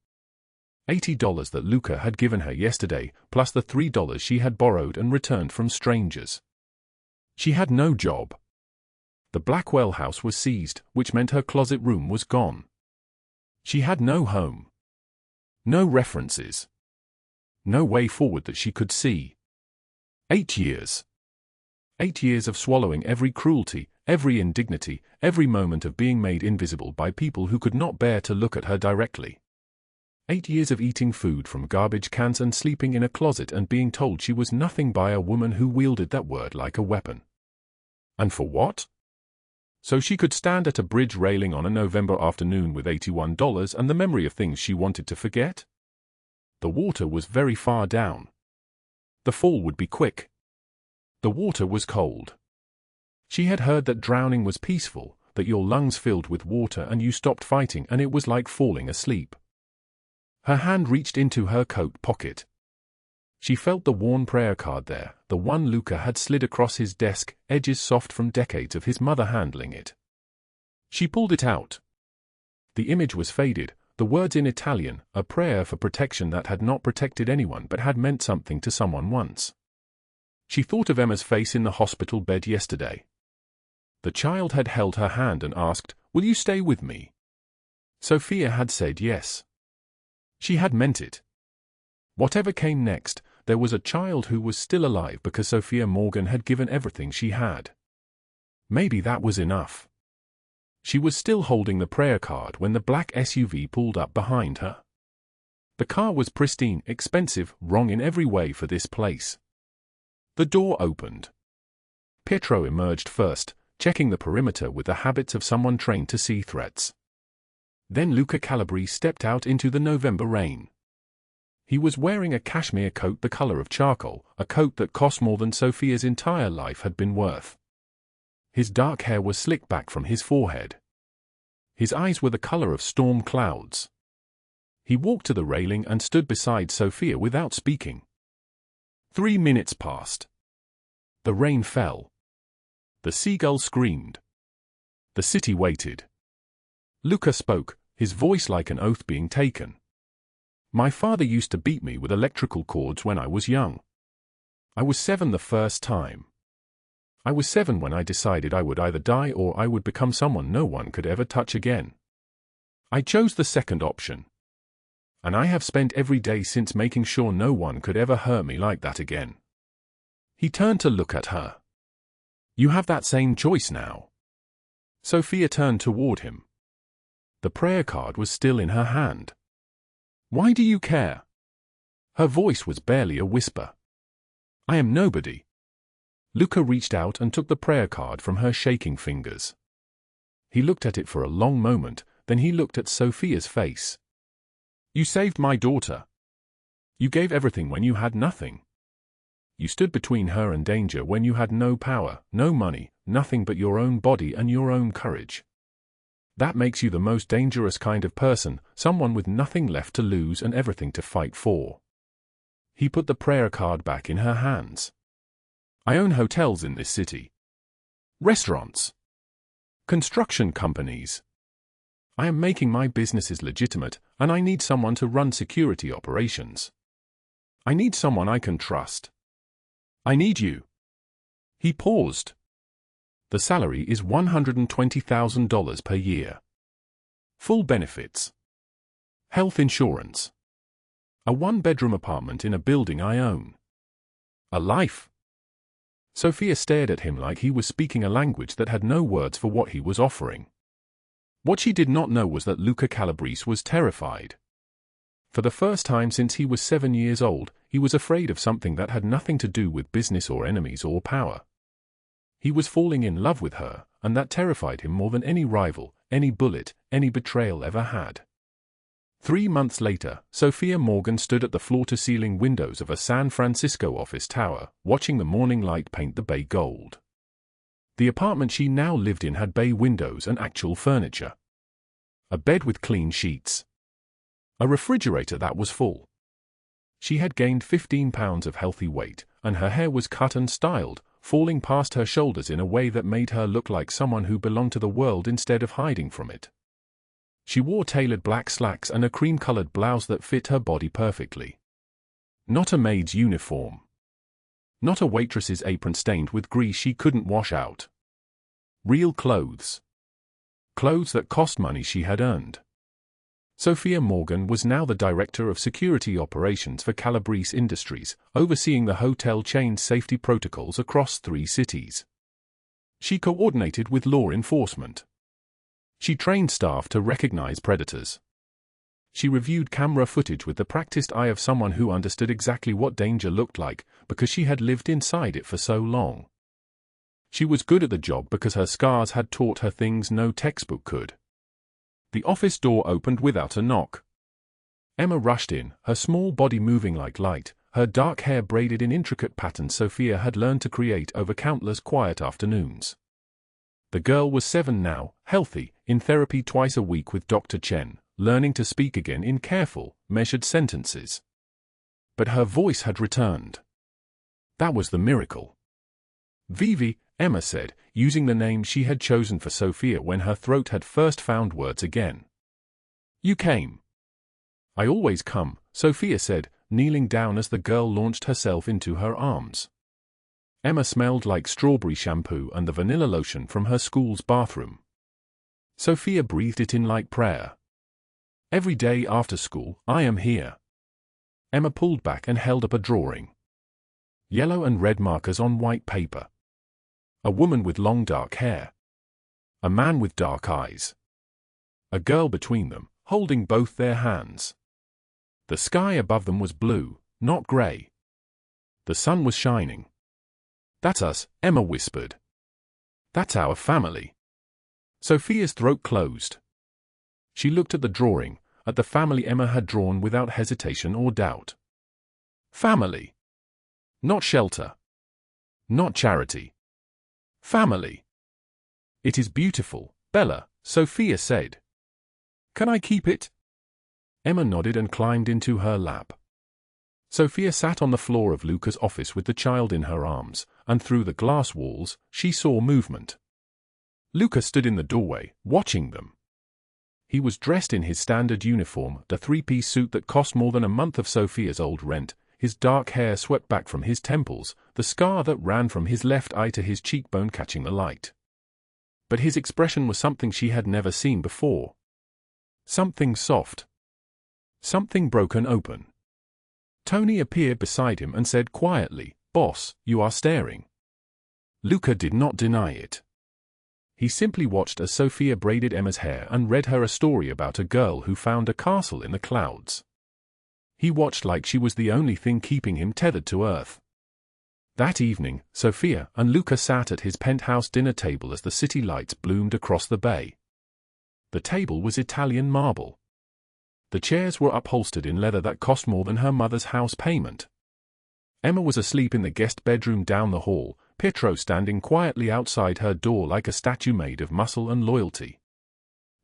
$80 that Luca had given her yesterday, plus the $3 she had borrowed and returned from strangers. She had no job. The Blackwell house was seized, which meant her closet room was gone. She had no home. No references. No way forward that she could see. 8 years. 8 years of swallowing every cruelty, every indignity, every moment of being made invisible by people who could not bear to look at her directly. 8 years of eating food from garbage cans and sleeping in a closet and being told she was nothing by a woman who wielded that word like a weapon. And for what? So she could stand at a bridge railing on a November afternoon with $81 and the memory of things she wanted to forget? The water was very far down. The fall would be quick. The water was cold. She had heard that drowning was peaceful, that your lungs filled with water and you stopped fighting and it was like falling asleep. Her hand reached into her coat pocket. She felt the worn prayer card there, the one Luca had slid across his desk, edges soft from decades of his mother handling it. She pulled it out. The image was faded, the words in Italian, a prayer for protection that had not protected anyone but had meant something to someone once. She thought of Emma's face in the hospital bed yesterday. The child had held her hand and asked, "Will you stay with me?" Sofia had said yes. She had meant it. Whatever came next, there was a child who was still alive because Sofia Morgan had given everything she had. Maybe that was enough. She was still holding the prayer card when the black SUV pulled up behind her. The car was pristine, expensive, wrong in every way for this place. The door opened. Pietro emerged first, checking the perimeter with the habits of someone trained to see threats. Then Luca Calabri stepped out into the November rain. He was wearing a cashmere coat the color of charcoal, a coat that cost more than Sofia's entire life had been worth. His dark hair was slicked back from his forehead. His eyes were the color of storm clouds. He walked to the railing and stood beside Sofia without speaking. 3 minutes passed. The rain fell. The seagulls screamed. The city waited. Luca spoke, his voice like an oath being taken. My father used to beat me with electrical cords when I was young. I was 7 the first time. I was 7 when I decided I would either die or I would become someone no one could ever touch again. I chose the second option. And I have spent every day since making sure no one could ever hurt me like that again. He turned to look at her. You have that same choice now. Sofia turned toward him. The prayer card was still in her hand. Why do you care? Her voice was barely a whisper. I am nobody. Luca reached out and took the prayer card from her shaking fingers. He looked at it for a long moment, then he looked at Sofia's face. You saved my daughter. You gave everything when you had nothing. You stood between her and danger when you had no power, no money, nothing but your own body and your own courage. That makes you the most dangerous kind of person, someone with nothing left to lose and everything to fight for. He put the prayer card back in her hands. I own hotels in this city. Restaurants. Construction companies. I am making my businesses legitimate, and I need someone to run security operations. I need someone I can trust. I need you. He paused. The salary is $120,000 per year. Full benefits. Health insurance. A 1-bedroom apartment in a building I own. A life. Sofia stared at him like he was speaking a language that had no words for what he was offering. What she did not know was that Luca Calabrese was terrified. For the first time since he was 7 years old, he was afraid of something that had nothing to do with business or enemies or power. He was falling in love with her, and that terrified him more than any rival, any bullet, any betrayal ever had. 3 months later, Sofia Morgan stood at the floor-to-ceiling windows of a San Francisco office tower, watching the morning light paint the bay gold. The apartment she now lived in had bay windows and actual furniture. A bed with clean sheets. A refrigerator that was full. She had gained 15 pounds of healthy weight, and her hair was cut and styled, falling past her shoulders in a way that made her look like someone who belonged to the world instead of hiding from it. She wore tailored black slacks and a cream-colored blouse that fit her body perfectly. Not a maid's uniform. Not a waitress's apron stained with grease she couldn't wash out. Real clothes. Clothes that cost money she had earned. Sofia Morgan was now the director of security operations for Calabrese Industries, overseeing the hotel chain's safety protocols across 3 cities. She coordinated with law enforcement. She trained staff to recognize predators. She reviewed camera footage with the practiced eye of someone who understood exactly what danger looked like, because she had lived inside it for so long. She was good at the job because her scars had taught her things no textbook could. The office door opened without a knock. Emma rushed in, her small body moving like light, her dark hair braided in intricate patterns Sofia had learned to create over countless quiet afternoons. The girl was 7 now, healthy, in therapy twice a week with Dr. Chen, learning to speak again in careful, measured sentences. But her voice had returned. That was the miracle. Vivi, Emma said, using the name she had chosen for Sofia when her throat had first found words again. You came. I always come, Sofia said, kneeling down as the girl launched herself into her arms. Emma smelled like strawberry shampoo and the vanilla lotion from her school's bathroom. Sofia breathed it in like prayer. Every day after school, I am here. Emma pulled back and held up a drawing. Yellow and red markers on white paper. A woman with long dark hair. A man with dark eyes. A girl between them, holding both their hands. The sky above them was blue, not gray. The sun was shining. That's us, Emma whispered. That's our family. Sofia's throat closed. She looked at the drawing, at the family Emma had drawn without hesitation or doubt. Family. Not shelter. Not charity. Family. It is beautiful, Bella, Sofia said. Can I keep it? Emma nodded and climbed into her lap. Sofia sat on the floor of Luca's office with the child in her arms, and through the glass walls, she saw movement. Luca stood in the doorway, watching them. He was dressed in his standard uniform, the three-piece suit that cost more than a month of Sofia's old rent, his dark hair swept back from his temples, the scar that ran from his left eye to his cheekbone catching the light. But his expression was something she had never seen before. Something soft. Something broken open. Tony appeared beside him and said quietly, "Boss, you are staring." Luca did not deny it. He simply watched as Sofia braided Emma's hair and read her a story about a girl who found a castle in the clouds. He watched like she was the only thing keeping him tethered to earth. That evening, Sofia and Luca sat at his penthouse dinner table as the city lights bloomed across the bay. The table was Italian marble. The chairs were upholstered in leather that cost more than her mother's house payment. Emma was asleep in the guest bedroom down the hall, Pietro standing quietly outside her door like a statue made of muscle and loyalty.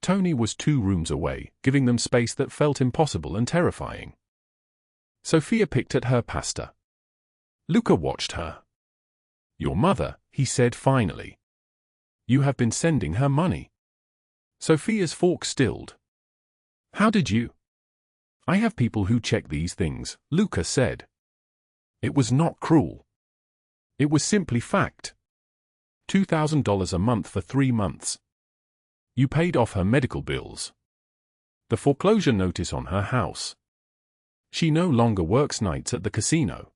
Tony was 2 rooms away, giving them space that felt impossible and terrifying. Sofia picked at her pasta. Luca watched her. "Your mother," he said finally. "You have been sending her money." Sofia's fork stilled. "How did you?" "I have people who check these things," Luca said. It was not cruel. It was simply fact. $2,000 a month for 3 months. You paid off her medical bills. The foreclosure notice on her house. She no longer works nights at the casino.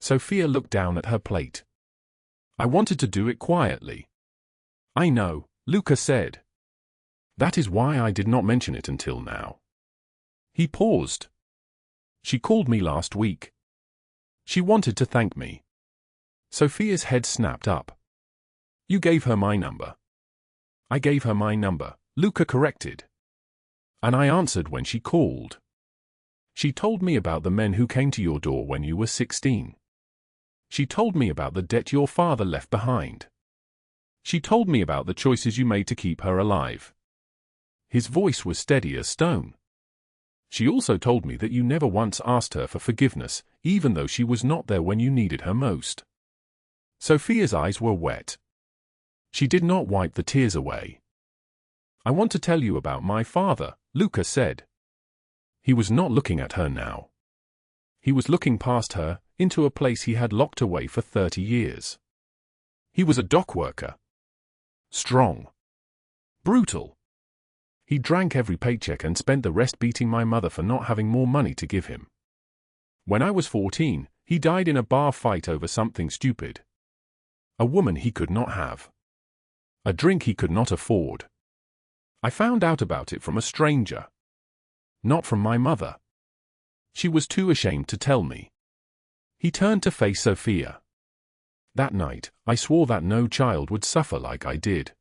Sofia looked down at her plate. "I wanted to do it quietly." "I know," Luca said. "That is why I did not mention it until now." He paused. "She called me last week. She wanted to thank me." Sofia's head snapped up. "You gave her my number." "I gave her my number," Luca corrected. "And I answered when she called. She told me about the men who came to your door when you were 16. She told me about the debt your father left behind. She told me about the choices you made to keep her alive." His voice was steady as stone. "She also told me that you never once asked her for forgiveness, even though she was not there when you needed her most." Sofia's eyes were wet. She did not wipe the tears away. "I want to tell you about my father," Luca said. He was not looking at her now. He was looking past her, into a place he had locked away for 30 years. He was a dock worker. Strong. Brutal. He drank every paycheck and spent the rest beating my mother for not having more money to give him. When I was 14, he died in a bar fight over something stupid. A woman he could not have. A drink he could not afford. I found out about it from a stranger. Not from my mother. She was too ashamed to tell me." He turned to face Sofia. "That night, I swore that no child would suffer like I did.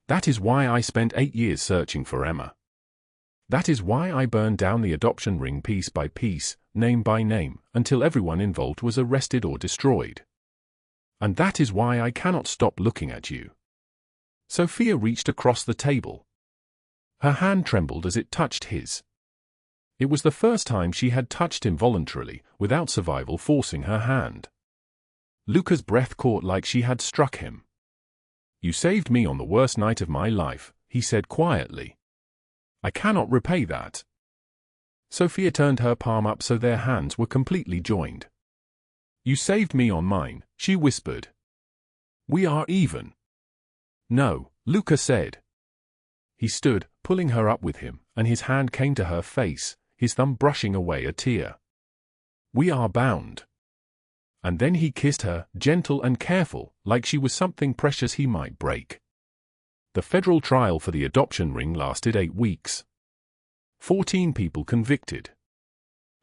That is why I spent 8 years searching for Emma. That is why I burned down the adoption ring piece by piece, name by name, until everyone involved was arrested or destroyed. And that is why I cannot stop looking at you." Sofia reached across the table. Her hand trembled as it touched his. It was the first time she had touched him voluntarily, without survival forcing her hand. Luca's breath caught like she had struck him. "You saved me on the worst night of my life," he said quietly. "I cannot repay that." Sofia turned her palm up so their hands were completely joined. "You saved me on mine," she whispered. "We are even." "No," Luca said. He stood, pulling her up with him, and his hand came to her face, his thumb brushing away a tear. "We are bound." And then he kissed her, gentle and careful, like she was something precious he might break. The federal trial for the adoption ring lasted 8 weeks. 14 people convicted.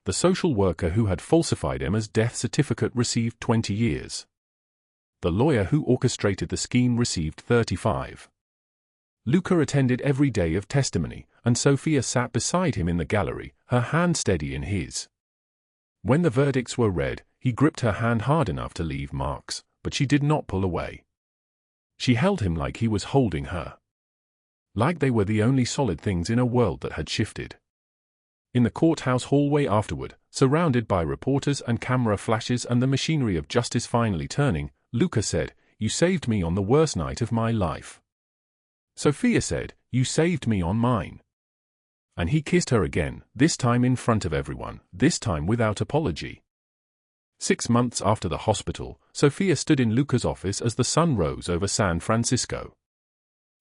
The social worker who had falsified Emma's death certificate received 20 years. The lawyer who orchestrated the scheme received 35. Luca attended every day of testimony, and Sofia sat beside him in the gallery, her hand steady in his. When the verdicts were read, he gripped her hand hard enough to leave marks, but she did not pull away. She held him like he was holding her. Like they were the only solid things in a world that had shifted. In the courthouse hallway afterward, surrounded by reporters and camera flashes and the machinery of justice finally turning, Luca said, "You saved me on the worst night of my life." Sofia said, "You saved me on mine." And he kissed her again, this time in front of everyone, this time without apology. 6 months after the hospital, Sofia stood in Luca's office as the sun rose over San Francisco.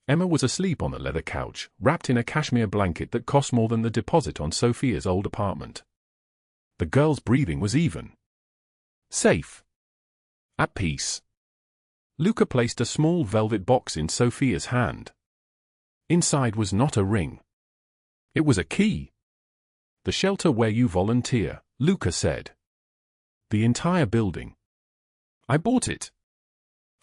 Emma was asleep on the leather couch, wrapped in a cashmere blanket that cost more than the deposit on Sofia's old apartment. The girl's breathing was even. Safe. At peace. Luca placed a small velvet box in Sofia's hand. Inside was not a ring. It was a key. "The shelter where you volunteer," Luca said. "The entire building. I bought it.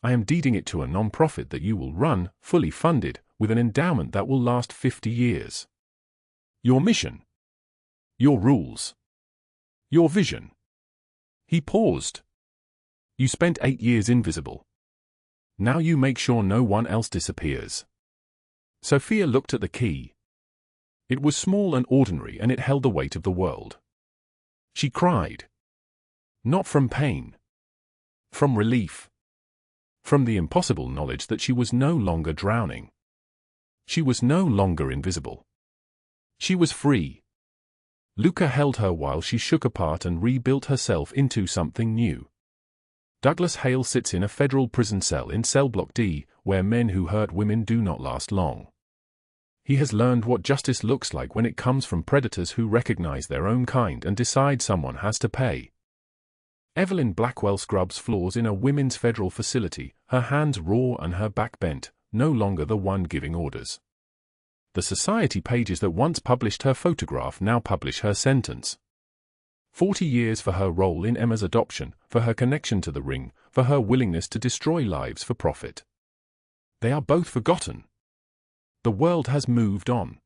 I am deeding it to a non-profit that you will run, fully funded, with an endowment that will last 50 years. Your mission. Your rules. Your vision." He paused. "You spent 8 years invisible. Now you make sure no one else disappears." Sofia looked at the key. It was small and ordinary, and it held the weight of the world. She cried. Not from pain. From relief. From the impossible knowledge that she was no longer drowning. She was no longer invisible. She was free. Luca held her while she shook apart and rebuilt herself into something new. Douglas Hale sits in a federal prison cell in Cell Block D, where men who hurt women do not last long. He has learned what justice looks like when it comes from predators who recognize their own kind and decide someone has to pay. Evelyn Blackwell scrubs floors in a women's federal facility, her hands raw and her back bent, no longer the one giving orders. The society pages that once published her photograph now publish her sentence. 40 years for her role in Emma's adoption, for her connection to the ring, for her willingness to destroy lives for profit. They are both forgotten. The world has moved on.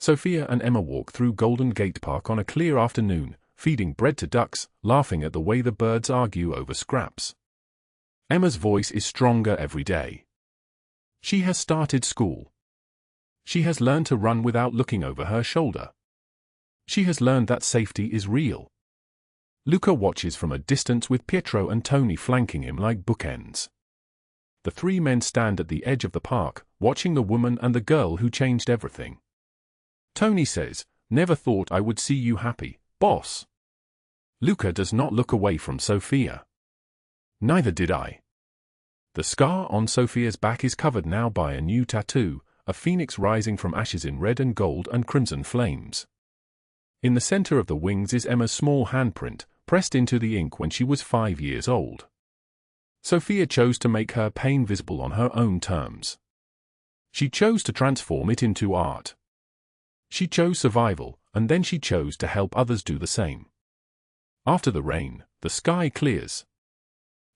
Sofia and Emma walk through Golden Gate Park on a clear afternoon, feeding bread to ducks, laughing at the way the birds argue over scraps. Emma's voice is stronger every day. She has started school. She has learned to run without looking over her shoulder. She has learned that safety is real. Luca watches from a distance with Pietro and Tony flanking him like bookends. The 3 men stand at the edge of the park, watching the woman and the girl who changed everything. Tony says, "Never thought I would see you happy, boss." Luca does not look away from Sofia. "Neither did I." The scar on Sofia's back is covered now by a new tattoo, a phoenix rising from ashes in red and gold and crimson flames. In the center of the wings is Emma's small handprint, pressed into the ink when she was 5 years old. Sofia chose to make her pain visible on her own terms. She chose to transform it into art. She chose survival, and then she chose to help others do the same. After the rain, the sky clears.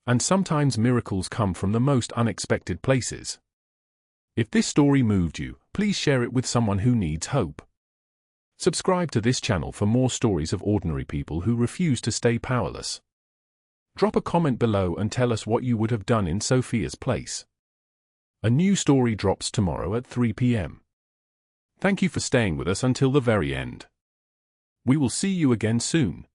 And sometimes miracles come from the most unexpected places. If this story moved you, please share it with someone who needs hope. Subscribe to this channel for more stories of ordinary people who refuse to stay powerless. Drop a comment below and tell us what you would have done in Sofia's place. A new story drops tomorrow at 3 p.m. Thank you for staying with us until the very end. We will see you again soon.